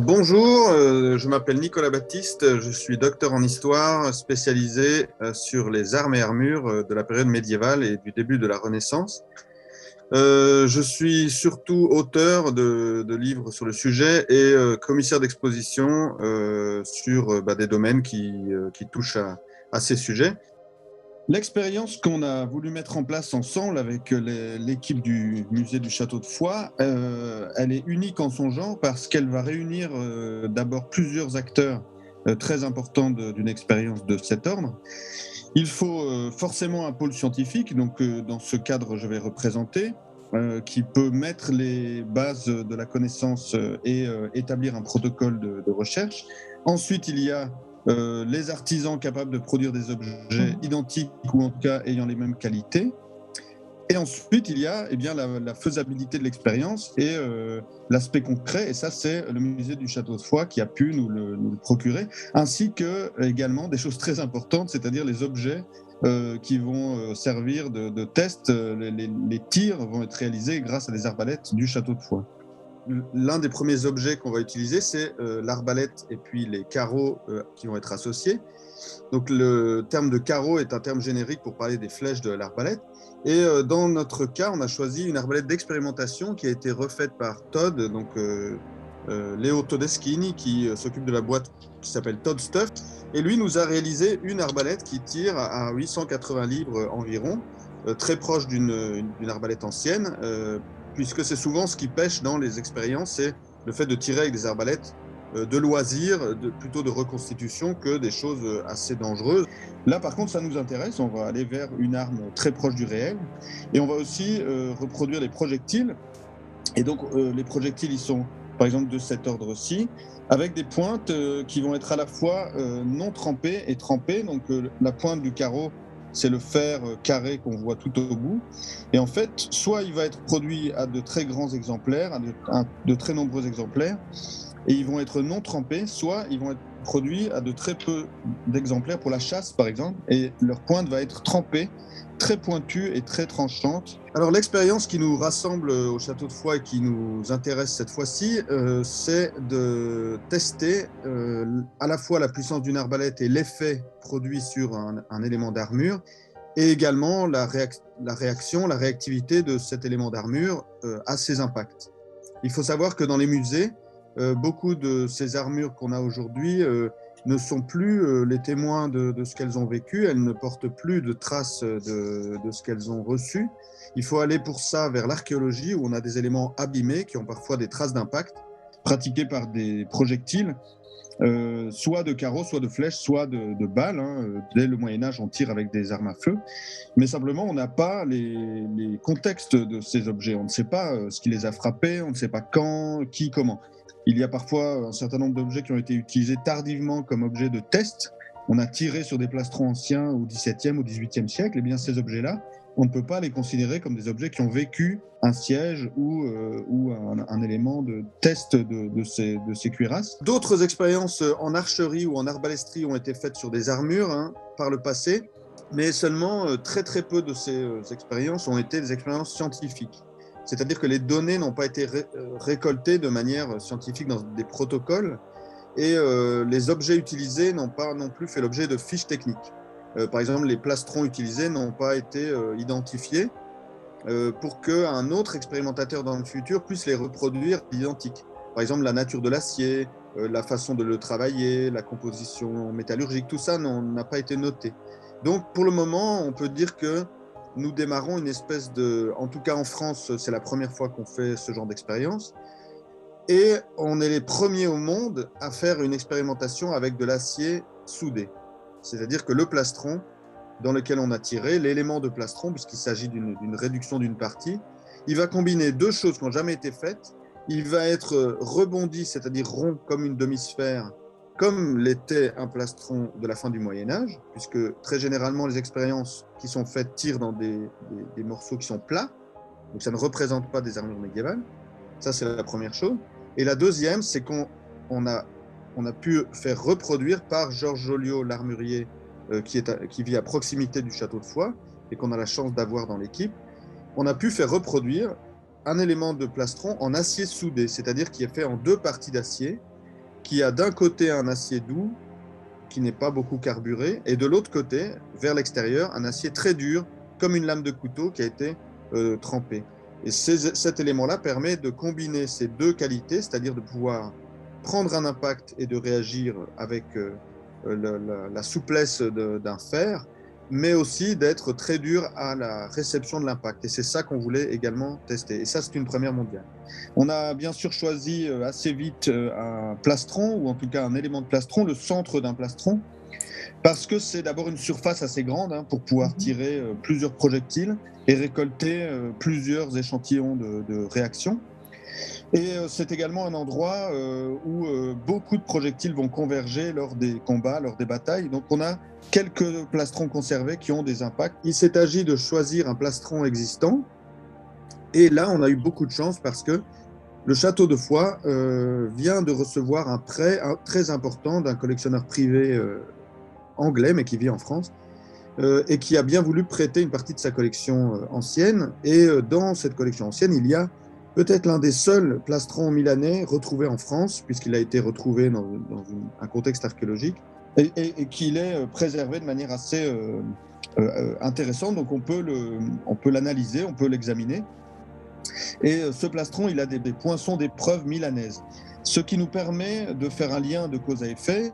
Bonjour, je m'appelle Nicolas Baptiste, je suis docteur en histoire spécialisé sur les armes et armures de la période médiévale et du début de la Renaissance. Je suis surtout auteur de livres sur le sujet et commissaire d'exposition sur des domaines qui touchent à ces sujets. L'expérience qu'on a voulu mettre en place ensemble avec l'équipe du musée du Château de Foix, elle est unique en son genre parce qu'elle va réunir d'abord plusieurs acteurs très importants d'une expérience de cet ordre. Il faut forcément un pôle scientifique, donc dans ce cadre je vais représenter, qui peut mettre les bases de la connaissance et établir un protocole de recherche. Ensuite, il y a les artisans capables de produire des objets identiques ou en tout cas ayant les mêmes qualités. Et ensuite, il y a la faisabilité de l'expérience et l'aspect concret. Et ça, c'est le musée du Château de Foix qui a pu nous le procurer, ainsi que également des choses très importantes, c'est-à-dire les objets qui vont servir de test. Les tirs vont être réalisés grâce à des arbalètes du Château de Foix. L'un des premiers objets qu'on va utiliser, c'est l'arbalète et puis les carreaux qui vont être associés. Donc le terme de carreau est un terme générique pour parler des flèches de l'arbalète. Et dans notre cas, on a choisi une arbalète d'expérimentation qui a été refaite par Todd, donc Leo Todeschini, qui s'occupe de la boîte qui s'appelle Todd Stuff. Et lui nous a réalisé une arbalète qui tire à 880 livres environ, très proche d'une arbalète ancienne, puisque c'est souvent ce qui pêche dans les expériences, c'est le fait de tirer avec des arbalètes de loisirs, plutôt de reconstitution que des choses assez dangereuses. Là, par contre, ça nous intéresse. On va aller vers une arme très proche du réel. Et on va aussi reproduire les projectiles. Et donc, les projectiles, ils sont, par exemple, de cet ordre-ci, avec des pointes qui vont être à la fois non trempées et trempées. Donc, la pointe du carreau, c'est le fer carré qu'on voit tout au bout. Et en fait, soit il va être produit à de très grands exemplaires, à de très nombreux exemplaires, et ils vont être non trempés, soit ils vont être produits à de très peu d'exemplaires pour la chasse, par exemple, et leur pointe va être trempée, très pointue et très tranchante. Alors l'expérience qui nous rassemble au Château de Foix et qui nous intéresse cette fois-ci, c'est de tester à la fois la puissance d'une arbalète et l'effet produit sur un élément d'armure, et également la réactivité de cet élément d'armure à ses impacts. Il faut savoir que dans les musées, beaucoup de ces armures qu'on a aujourd'hui ne sont plus les témoins de ce qu'elles ont vécu, elles ne portent plus de traces de ce qu'elles ont reçu. Il faut aller pour ça vers l'archéologie où on a des éléments abîmés qui ont parfois des traces d'impact pratiqués par des projectiles, soit de carreaux, soit de flèches, soit de balles. Dès le Moyen-Âge, on tire avec des armes à feu. Mais simplement, on n'a pas les contextes de ces objets. On ne sait pas ce qui les a frappés, on ne sait pas quand, qui, comment. Il y a parfois un certain nombre d'objets qui ont été utilisés tardivement comme objets de test. On a tiré sur des plastrons anciens au XVIIe, au XVIIIe siècle. Et bien ces objets-là, on ne peut pas les considérer comme des objets qui ont vécu un siège ou un élément de test de ces cuirasses. D'autres expériences en archerie ou en arbalestrie ont été faites sur des armures par le passé, mais seulement très très peu de ces expériences ont été des expériences scientifiques. C'est-à-dire que les données n'ont pas été récoltées de manière scientifique dans des protocoles et les objets utilisés n'ont pas non plus fait l'objet de fiches techniques. Par exemple, les plastrons utilisés n'ont pas été identifiés pour qu'un autre expérimentateur dans le futur puisse les reproduire identiques. Par exemple, la nature de l'acier, la façon de le travailler, la composition métallurgique, tout ça n'a pas été noté. Donc, pour le moment, on peut dire que nous démarrons une espèce de... En tout cas, en France, c'est la première fois qu'on fait ce genre d'expérience. Et on est les premiers au monde à faire une expérimentation avec de l'acier soudé. C'est-à-dire que le plastron dans lequel on a tiré, l'élément de plastron, puisqu'il s'agit d'une réduction d'une partie, il va combiner deux choses qui n'ont jamais été faites. Il va être rebondi, c'est-à-dire rond comme une demi-sphère, comme l'était un plastron de la fin du Moyen-Âge, puisque très généralement les expériences qui sont faites tirent dans des morceaux qui sont plats, donc ça ne représente pas des armures médiévales. Ça, c'est la première chose. Et la deuxième, c'est qu'on a pu faire reproduire par Georges Joliot, l'armurier, qui vit à proximité du Château de Foix et qu'on a la chance d'avoir dans l'équipe, on a pu faire reproduire un élément de plastron en acier soudé, c'est-à-dire qui est fait en deux parties d'acier qui a d'un côté un acier doux, qui n'est pas beaucoup carburé, et de l'autre côté, vers l'extérieur, un acier très dur, comme une lame de couteau qui a été trempée. Et cet élément-là permet de combiner ces deux qualités, c'est-à-dire de pouvoir prendre un impact et de réagir avec la souplesse d'un fer, mais aussi d'être très dur à la réception de l'impact. Et c'est ça qu'on voulait également tester. Et ça, c'est une première mondiale. On a bien sûr choisi assez vite un plastron, ou en tout cas un élément de plastron, le centre d'un plastron, parce que c'est d'abord une surface assez grande pour pouvoir tirer plusieurs projectiles et récolter plusieurs échantillons de réaction. Et c'est également un endroit où beaucoup de projectiles vont converger lors des combats, lors des batailles. Donc on a quelques plastrons conservés qui ont des impacts. Il s'est agi de choisir un plastron existant. Et là, on a eu beaucoup de chance parce que le château de Foix vient de recevoir un prêt très important d'un collectionneur privé anglais, mais qui vit en France, et qui a bien voulu prêter une partie de sa collection ancienne. Et dans cette collection ancienne, il y a peut-être l'un des seuls plastrons milanais retrouvés en France, puisqu'il a été retrouvé dans un contexte archéologique, et qu'il est préservé de manière assez intéressante. Donc on peut l'analyser, on peut l'examiner. Et ce plastron, il a des poinçons d'épreuves milanaises, ce qui nous permet de faire un lien de cause à effet,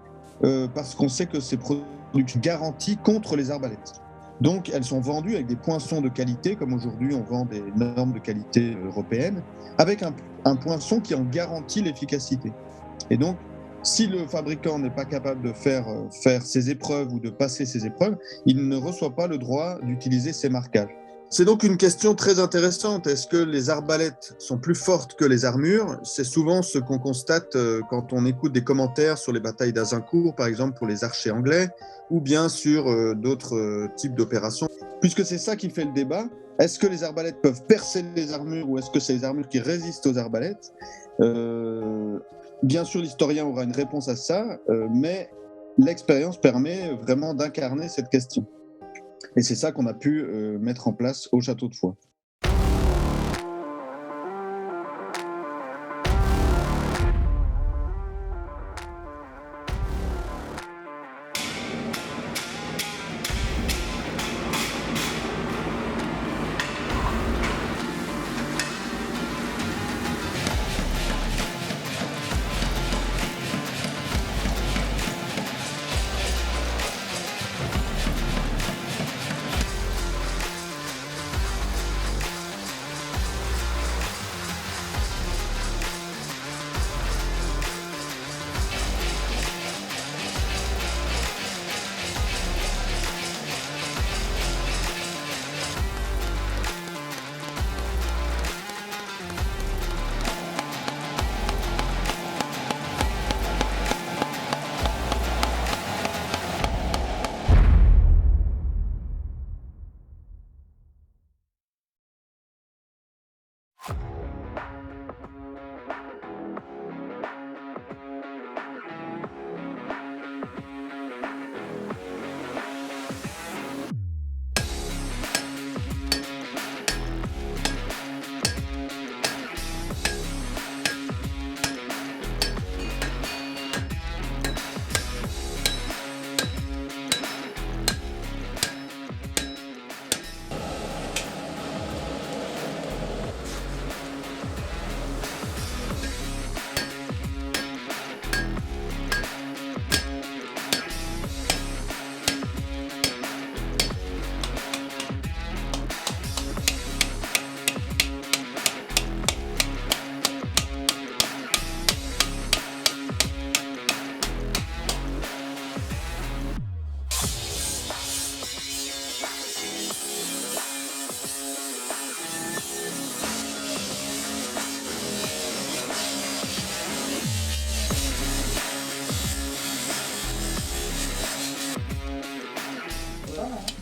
parce qu'on sait que ces produits sont garantis contre les arbalètes. Donc elles sont vendues avec des poinçons de qualité, comme aujourd'hui on vend des normes de qualité européennes, avec un poinçon qui en garantit l'efficacité. Et donc, si le fabricant n'est pas capable de faire ces épreuves ou de passer ces épreuves, il ne reçoit pas le droit d'utiliser ces marquages. C'est donc une question très intéressante. Est-ce que les arbalètes sont plus fortes que les armures? C'est souvent ce qu'on constate quand on écoute des commentaires sur les batailles d'Azincourt, par exemple pour les archers anglais, ou bien sur d'autres types d'opérations. Puisque c'est ça qui fait le débat, est-ce que les arbalètes peuvent percer les armures ou est-ce que c'est les armures qui résistent aux arbalètes? Bien sûr, l'historien aura une réponse à ça, mais l'expérience permet vraiment d'incarner cette question. Et c'est ça qu'on a pu mettre en place au château de Foix.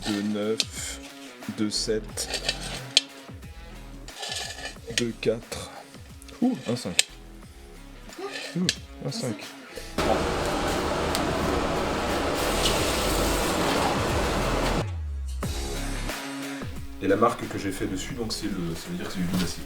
De 9, de 7, de 4, un 5. Un 5. Et la marque que j'ai fait dessus, donc ça veut dire que c'est du double acier.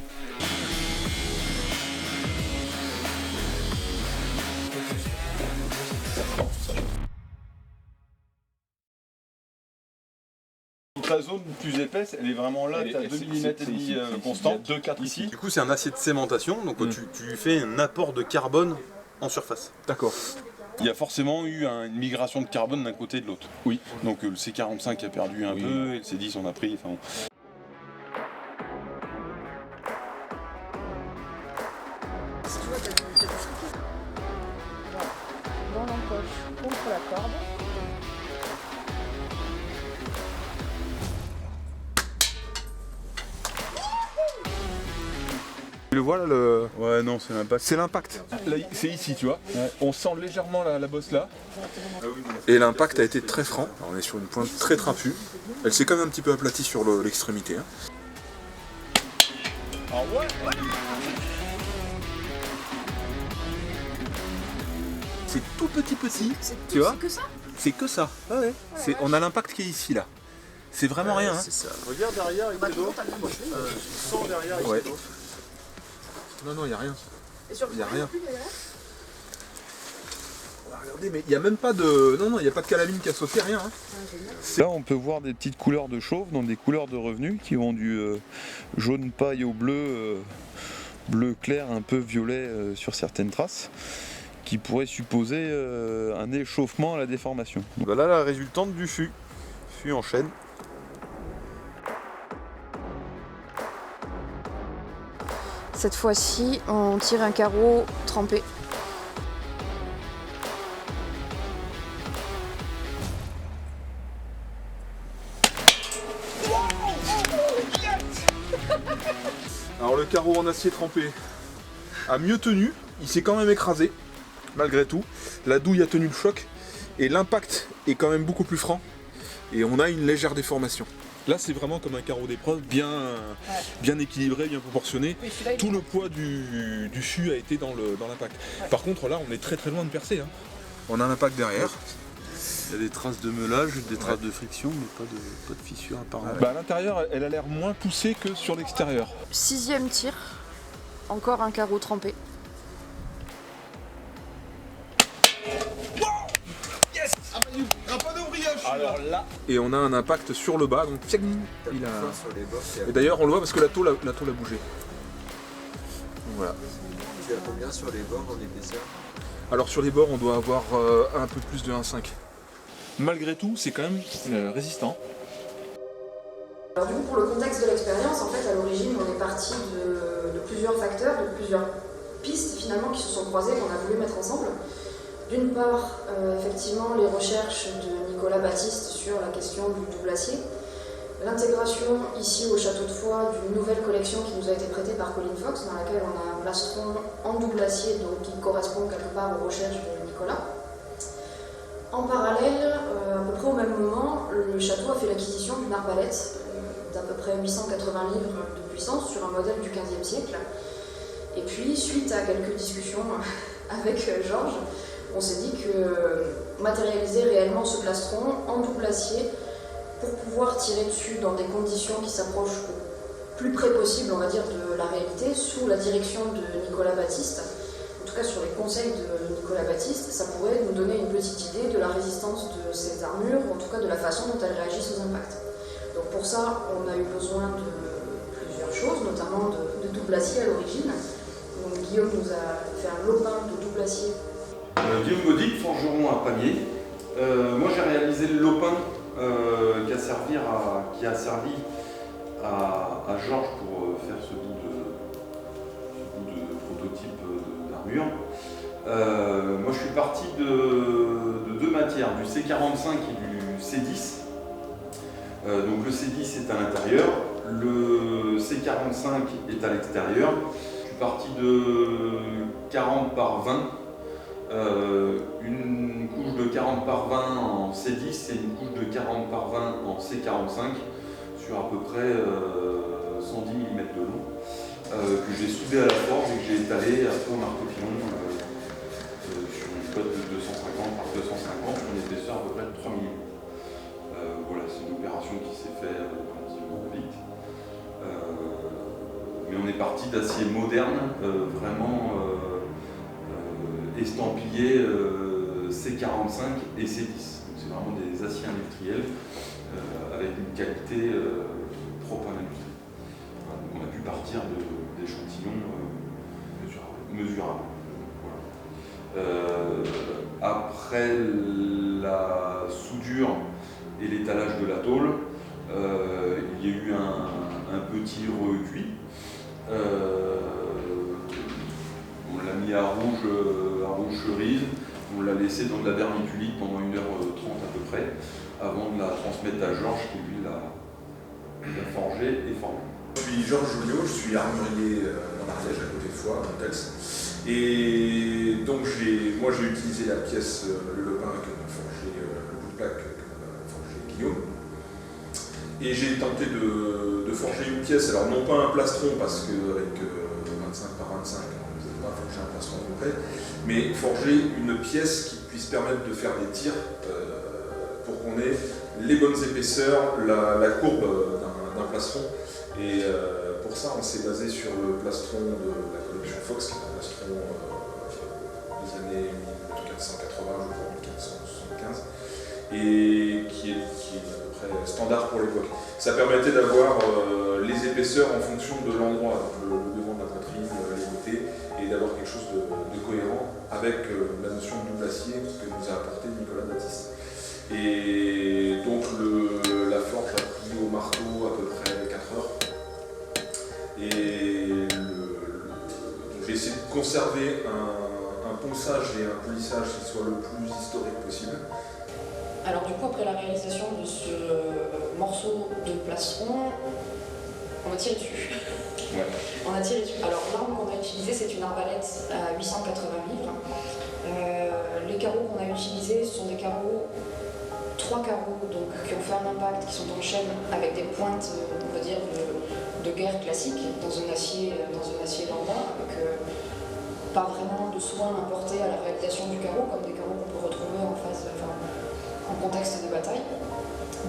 ta zone plus épaisse, elle est vraiment là, tu as 2 mm et demi constant, 2,4 ici. Du coup, c'est un acier de cémentation, donc tu fais un apport de carbone en surface. D'accord. Il y a forcément eu une migration de carbone d'un côté et de l'autre. Oui. Donc le C45 a perdu un peu, et le C10 on a pris. Enfin, Si tu vois, t'as du fric. Dans l'encoche, contre la corde. Tu le vois là le... Ouais, non, c'est l'impact. C'est l'impact. Là, c'est ici, tu vois. Ouais. On sent légèrement la bosse là. Et l'impact a été très franc. Alors on est sur une pointe très trapue. Elle s'est quand même un petit peu aplatie sur l'extrémité. Hein. Ah ouais. C'est tout petit, tu vois. C'est que ça. C'est que ça. Ah ouais. On a l'impact qui est ici là. C'est vraiment rien. Hein. C'est ça. Regarde derrière avec les dos. Sens derrière avec Ouais. les dos. Non, il n'y a rien. Et sur le Y a côté, rien. plus, il y a rien. Regardez, mais il n'y a même pas de. Non, il n'y a pas de calamine qui a sauté, rien. Hein. Là, on peut voir des petites couleurs de chauve, donc des couleurs de revenus qui vont du jaune paille au bleu, bleu clair, un peu violet sur certaines traces, qui pourraient supposer un échauffement à la déformation. Donc, voilà la résultante du fût. Fût en chêne. Cette fois-ci, on tire un carreau trempé. Alors le carreau en acier trempé a mieux tenu. Il s'est quand même écrasé, malgré tout. La douille a tenu le choc. Et l'impact est quand même beaucoup plus franc. Et on a une légère déformation. Là, c'est vraiment comme un carreau d'épreuve, bien équilibré, bien proportionné. Oui, celui-là, il Tout le poids du fût a été dans l'impact. Ouais. Par contre, là, on est très loin de percer. Hein. On a l'impact derrière. Il y a des traces de meulage, des traces de friction, mais pas de fissure apparemment. Bah, à l'intérieur, elle a l'air moins poussée que sur l'extérieur. 6e tir, encore un carreau trempé. Alors là, Et on a un impact sur le bas, donc il a... Et d'ailleurs, on le voit parce que la tôle a bougé. Voilà. Tu as combien sur les bords en épaisseur? Alors sur les bords, on doit avoir un peu plus de 1,5. Malgré tout, c'est quand même résistant. Alors du coup, pour le contexte de l'expérience, en fait, à l'origine, on est parti de plusieurs facteurs, de plusieurs pistes finalement qui se sont croisées, qu'on a voulu mettre ensemble. D'une part, effectivement, les recherches de Nicolas Baptiste sur la question du double acier. L'intégration ici au Château de Foix d'une nouvelle collection qui nous a été prêtée par Colin Fox, dans laquelle on a un plastron en double acier, donc qui correspond quelque part aux recherches de Nicolas. En parallèle, à peu près au même moment, le château a fait l'acquisition d'une arbalète d'à peu près 880 livres de puissance sur un modèle du XVe siècle. Et puis, suite à quelques discussions avec Georges, on s'est dit que matérialiser réellement ce plastron en double acier pour pouvoir tirer dessus dans des conditions qui s'approchent au plus près possible, on va dire, de la réalité, sous la direction de Nicolas Baptiste, en tout cas sur les conseils de Nicolas Baptiste, ça pourrait nous donner une petite idée de la résistance de ces armures, en tout cas de la façon dont elles réagissent aux impacts. Donc pour ça, on a eu besoin de plusieurs choses, notamment de double acier à l'origine. Donc Guillaume nous a fait un lopin de double acier. Guillaume Gaudy, forgeron à Pamiers. Moi j'ai réalisé le lopin qui a servi à Georges pour faire ce bout de prototype d'armure. Moi je suis parti de deux matières, du C45 et du C10. Donc le C10 est à l'intérieur, le C45 est à l'extérieur. Je suis parti de 40 par 20. Une couche de 40 par 20 en C10 et une couche de 40 par 20 en C45 sur à peu près 110 mm de long que j'ai soudé à la forge et que j'ai étalé après au marteau-pilon sur une cote de 250 par 250 sur une épaisseur à peu près de 3 mm. Voilà, c'est une opération qui s'est faite relativement vite. Mais on est parti d'acier moderne, vraiment estampillé C45 et C10. Donc c'est vraiment des aciers industriels avec une qualité propre à l'industrie. Voilà, donc on a pu partir d'échantillons mesurables. Voilà. Après la soudure et l'étalage de la tôle, il y a eu un petit recuit. On l'a mis à rouge cerise, on l'a laissé dans de la vermiculite pendant 1h30 à peu près, avant de la transmettre à Georges qui lui l'a forgé et formé. Je suis Georges Joliot, je suis armurier en Ariège à côté de Foix, à Montels. Et donc moi j'ai utilisé la pièce, le lopin que m'a forgé, le bout de plaque que m'a forgé Guillaume. Et j'ai tenté de forger une pièce, alors non pas un plastron parce qu'avec 25 par 25, on ne pouvait pas forger un plastron concret, mais forger une pièce qui puisse permettre de faire des tirs pour qu'on ait les bonnes épaisseurs, la courbe d'un plastron. Et pour ça, on s'est basé sur le plastron de la collection Fox, qui est un plastron des années 1480, je crois, 1575, et qui est à peu près standard pour l'époque. Ça permettait d'avoir les épaisseurs en fonction de l'endroit, le devant de la poitrine, les côtés, et d'avoir quelque chose de cohérent avec la notion de double acier que nous a apporté Nicolas Baptiste. Et donc la forge a pris au marteau à peu près 4 heures. Et j'ai essayé de conserver un ponçage et un polissage qui soit le plus historique possible. Alors du coup, après la réalisation de ce morceau de plastron, on a tiré dessus. Ouais. On a tiré dessus. Alors l'arme qu'on a utilisée, c'est une arbalète à 880 livres. Les carreaux qu'on a utilisés sont des carreaux, 3 carreaux donc, qui ont fait un impact, qui sont en chaîne avec des pointes, on va dire, de guerre classique, dans un acier lambda, avec pas vraiment de soins apportés à la réalisation du carreau, comme des carreaux qu'on peut retrouver en contexte de bataille.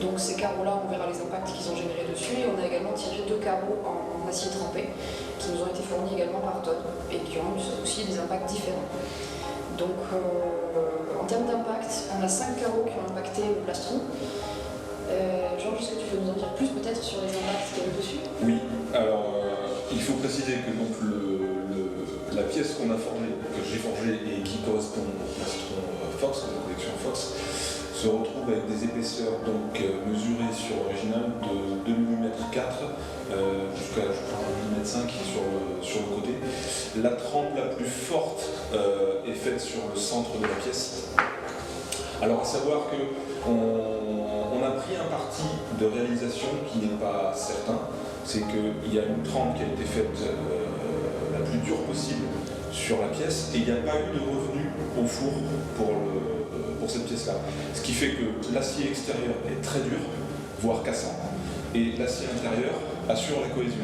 Donc ces carreaux-là, on verra les impacts qu'ils ont générés dessus, et on a également tiré 2 carreaux en acier trempé, qui nous ont été fournis également par Todd, et qui ont eu aussi des impacts différents. Donc en termes d'impact, on a 5 carreaux qui ont impacté le plastron. Georges, est-ce que tu peux nous en dire plus peut-être sur les impacts qu'il y a eu dessus? Oui, alors il faut préciser que donc la pièce qu'on a forgée, que j'ai forgée et qui correspond au plastron Fox, à la collection Fox, se retrouve avec des épaisseurs donc mesurées sur l'original de 2 mm 4 jusqu'à 1 mm 5 sur le côté. La trempe la plus forte est faite sur le centre de la pièce. Alors à savoir que on a pris un parti de réalisation qui n'est pas certain, c'est qu'il y a une trempe qui a été faite la plus dure possible sur la pièce et il n'y a pas eu de revenu au four pour cette pièce-là. Ce qui fait que l'acier extérieur est très dur, voire cassant, et l'acier intérieur assure la cohésion.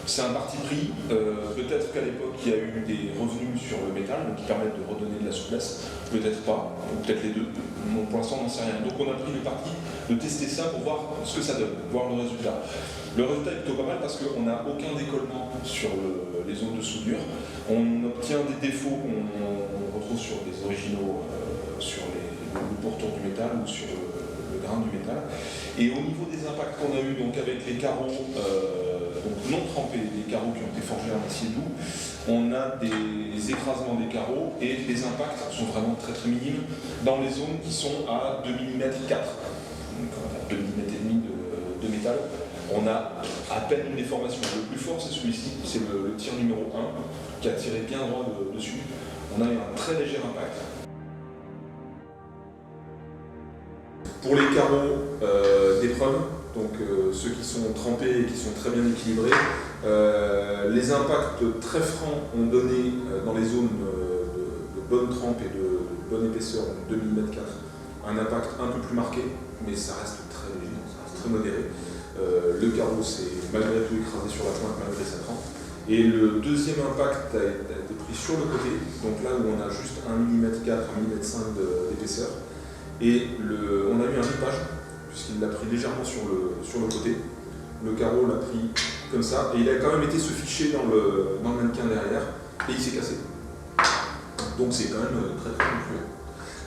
C'est un parti pris, peut-être qu'à l'époque il y a eu des revenus sur le métal, donc qui permettent de redonner de la souplesse, peut-être pas, ou peut-être les deux, pour l'instant on n'en sait rien. Donc on a pris le parti de tester ça pour voir ce que ça donne, voir le résultat. Le résultat est plutôt pas mal parce qu'on n'a aucun décollement sur les zones de soudure, on obtient des défauts qu'on retrouve sur des originaux, sur le pourtour du métal ou sur le grain du métal. Et au niveau des impacts qu'on a eu donc avec les carreaux donc non trempés, des carreaux qui ont été forgés en acier doux, on a des écrasements des carreaux et les impacts sont vraiment très très minimes dans les zones qui sont à 2 mm 4, donc à 2 mm et demi de métal. On a à peine une déformation. Le plus fort c'est celui-ci, c'est le tir numéro 1 qui a tiré bien droit dessus. On a un très léger impact. Pour les carreaux d'épreuve, donc ceux qui sont trempés et qui sont très bien équilibrés, les impacts très francs ont donné dans les zones de bonne trempe et de bonne épaisseur, donc 2 mm 4, un impact un peu plus marqué, mais ça reste très léger, ça reste très modéré. Le carreau s'est malgré tout écrasé sur la pointe malgré sa trempe. Et le deuxième impact a été pris sur le côté, donc là où on a juste 1 mm 4, 1 mm 5 d'épaisseur. Et on a eu un rippage, puisqu'il l'a pris légèrement sur le côté. Le carreau l'a pris comme ça, et il a quand même été se ficher dans le mannequin derrière, et il s'est cassé. Donc c'est quand même très très influent.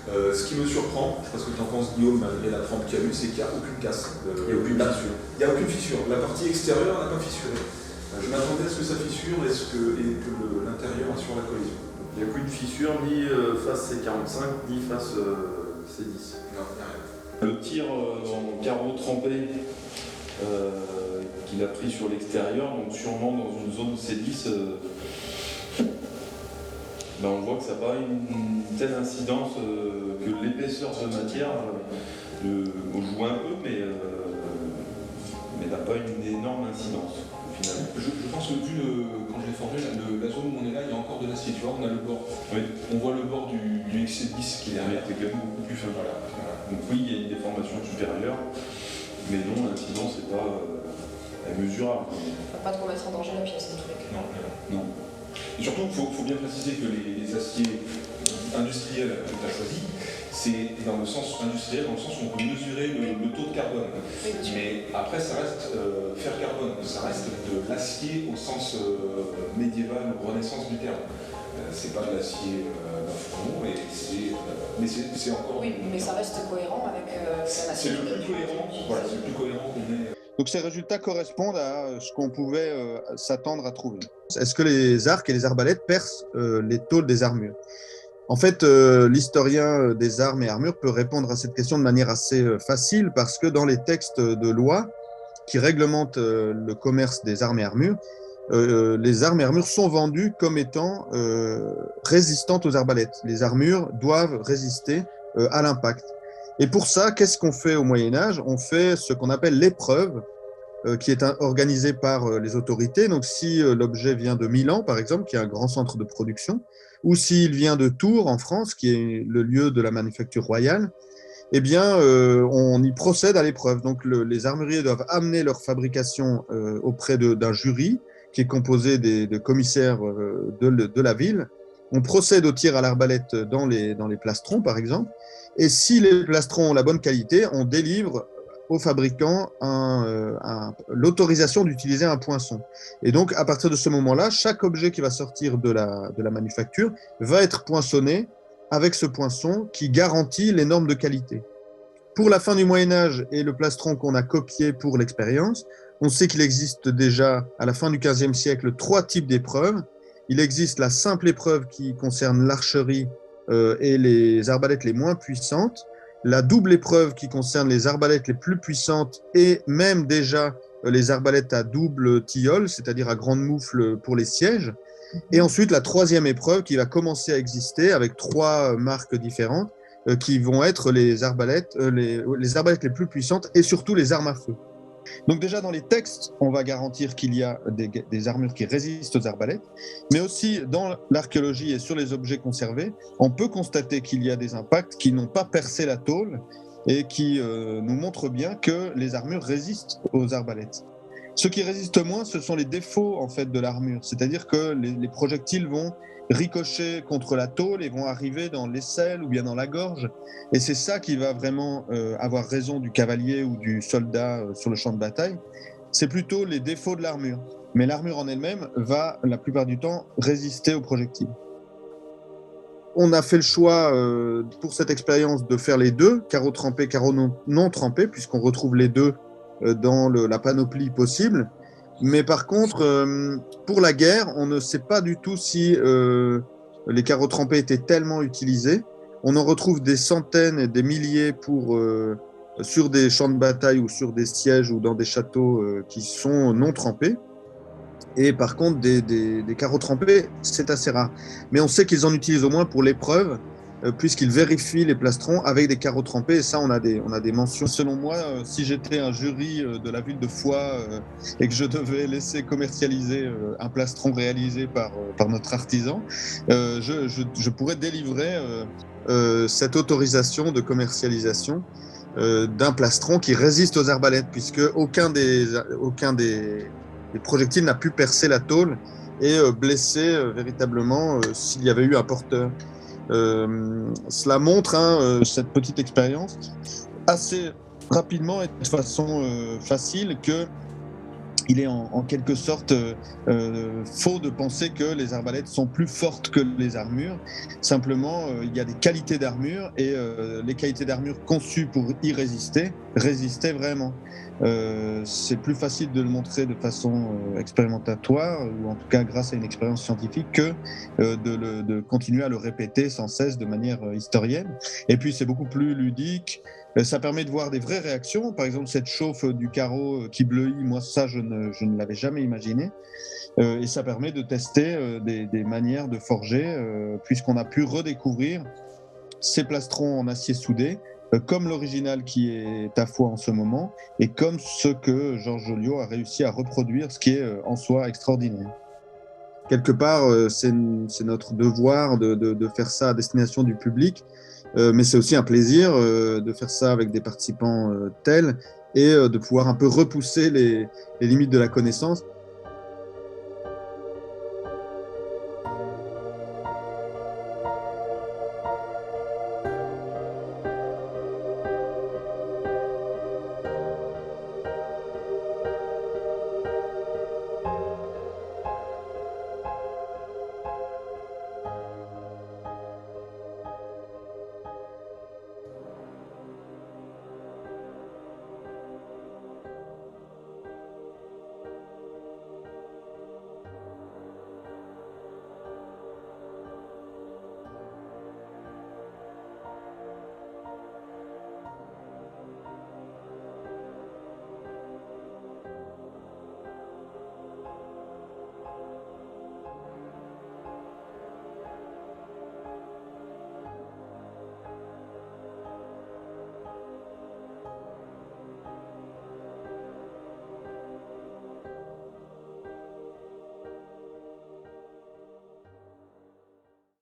Ce qui me surprend, je sais pas ce que tu en penses Guillaume, malgré la trempe qu'il y a eu, c'est qu'il n'y a aucune casse. Il n'y a aucune fissure. Il n'y a aucune fissure. La partie extérieure n'a pas fissuré. Je m'attendais à ce que ça fissure et que l'intérieur assure la cohésion. Il n'y a aucune fissure, ni face C45, ni face C10. Non, il n'y a rien. Le tir en carreau trempé qu'il a pris sur l'extérieur, donc sûrement dans une zone C10, on voit que ça n'a pas une telle incidence que l'épaisseur de matière joue un peu, mais n'a pas une énorme incidence au final. Je pense que quand je l'ai forgé, la zone où on est là, il y a encore de l'acier. Tu vois, on a le bord. Oui. On voit le bord du XC10 qui est derrière. C'est quand même beaucoup plus fin. Voilà. Donc oui, il y a une déformation supérieure, mais non, l'incidence n'est pas mesurable. Il ne faut pas trop mettre en danger la pièce dans tous les cas. Non. Et surtout, il faut bien préciser que les aciers industriels que tu as choisis, c'est dans le sens industriel, dans le sens où on peut mesurer le taux de carbone. Oui, mais après, ça reste fer carbone, ça reste de l'acier au sens médiéval ou renaissance du terme. C'est pas de l'acier d'un fourneau, mais c'est encore. Oui, mais ça reste cohérent avec c'est le plus cohérent. Voilà, c'est le plus cohérent qu'on ait. Donc ces résultats correspondent à ce qu'on pouvait s'attendre à trouver. Est-ce que les arcs et les arbalètes percent les tôles des armures? En fait, l'historien des armes et armures peut répondre à cette question de manière assez facile parce que dans les textes de loi qui réglementent le commerce des armes et armures, les armes et armures sont vendues comme étant résistantes aux arbalètes. Les armures doivent résister à l'impact. Et pour ça, qu'est-ce qu'on fait au Moyen-Âge? On fait ce qu'on appelle l'épreuve, qui est organisée par les autorités. Donc, si l'objet vient de Milan, par exemple, qui est un grand centre de production, ou s'il vient de Tours, en France, qui est le lieu de la manufacture royale, eh bien, on y procède à l'épreuve. Donc, les armuriers doivent amener leur fabrication auprès d'un jury qui est composé de commissaires de la ville. On procède au tir à l'arbalète dans les plastrons, par exemple. Et si les plastrons ont la bonne qualité, on délivre au fabricant l'autorisation d'utiliser un poinçon. Et donc, à partir de ce moment-là, chaque objet qui va sortir de la manufacture va être poinçonné avec ce poinçon qui garantit les normes de qualité. Pour la fin du Moyen-Âge et le plastron qu'on a copié pour l'expérience, on sait qu'il existe déjà, à la fin du XVe siècle, 3 types d'épreuves. Il existe la simple épreuve qui concerne l'archerie et les arbalètes les moins puissantes, la double épreuve qui concerne les arbalètes les plus puissantes et même déjà les arbalètes à double tilleul, c'est-à-dire à grande moufle pour les sièges, et ensuite la troisième épreuve qui va commencer à exister avec 3 marques différentes qui vont être les arbalètes les plus puissantes et surtout les armes à feu. Donc déjà dans les textes, on va garantir qu'il y a des armures qui résistent aux arbalètes, mais aussi dans l'archéologie et sur les objets conservés, on peut constater qu'il y a des impacts qui n'ont pas percé la tôle et qui nous montrent bien que les armures résistent aux arbalètes. Ce qui résiste moins, ce sont les défauts en fait de l'armure, c'est-à-dire que les projectiles vont ricocher contre la tôle et vont arriver dans l'aisselle ou bien dans la gorge. Et c'est ça qui va vraiment avoir raison du cavalier ou du soldat sur le champ de bataille. C'est plutôt les défauts de l'armure. Mais l'armure en elle-même va, la plupart du temps, résister aux projectiles. On a fait le choix pour cette expérience de faire les deux, carreaux trempés, carreaux non trempés, puisqu'on retrouve les deux dans la panoplie possible. Mais par contre, pour la guerre, on ne sait pas du tout si les carreaux trempés étaient tellement utilisés. On en retrouve des centaines et des milliers sur des champs de bataille ou sur des sièges ou dans des châteaux qui sont non trempés. Et par contre, des carreaux trempés, c'est assez rare. Mais on sait qu'ils en utilisent au moins pour l'épreuve, puisqu'ils vérifient les plastrons avec des carreaux trempés, et ça, on a des mentions. Selon moi, si j'étais un jury de la ville de Foix et que je devais laisser commercialiser un plastron réalisé par notre artisan, je pourrais délivrer cette autorisation de commercialisation d'un plastron qui résiste aux arbalètes, puisque aucun des projectiles n'a pu percer la tôle et blesser véritablement s'il y avait eu un porteur. Cela montre cette petite expérience assez rapidement et de façon facile que il est en quelque sorte faux de penser que les arbalètes sont plus fortes que les armures. Simplement, il y a des qualités d'armure et les qualités d'armure conçues pour y résistaient vraiment. C'est plus facile de le montrer de façon expérimentatoire, ou en tout cas grâce à une expérience scientifique, que de continuer à le répéter sans cesse de manière historienne. Et puis c'est beaucoup plus ludique. Ça permet de voir des vraies réactions. Par exemple, cette chauffe du carreau qui bleuit, moi, ça, je ne l'avais jamais imaginé. Et ça permet de tester des manières de forger, puisqu'on a pu redécouvrir ces plastrons en acier soudé, comme l'original qui est à Foix en ce moment, et comme ce que Georges Joliot a réussi à reproduire, ce qui est en soi extraordinaire. Quelque part, c'est notre devoir de faire ça à destination du public, mais c'est aussi un plaisir de faire ça avec des participants tels et de pouvoir un peu repousser les limites de la connaissance.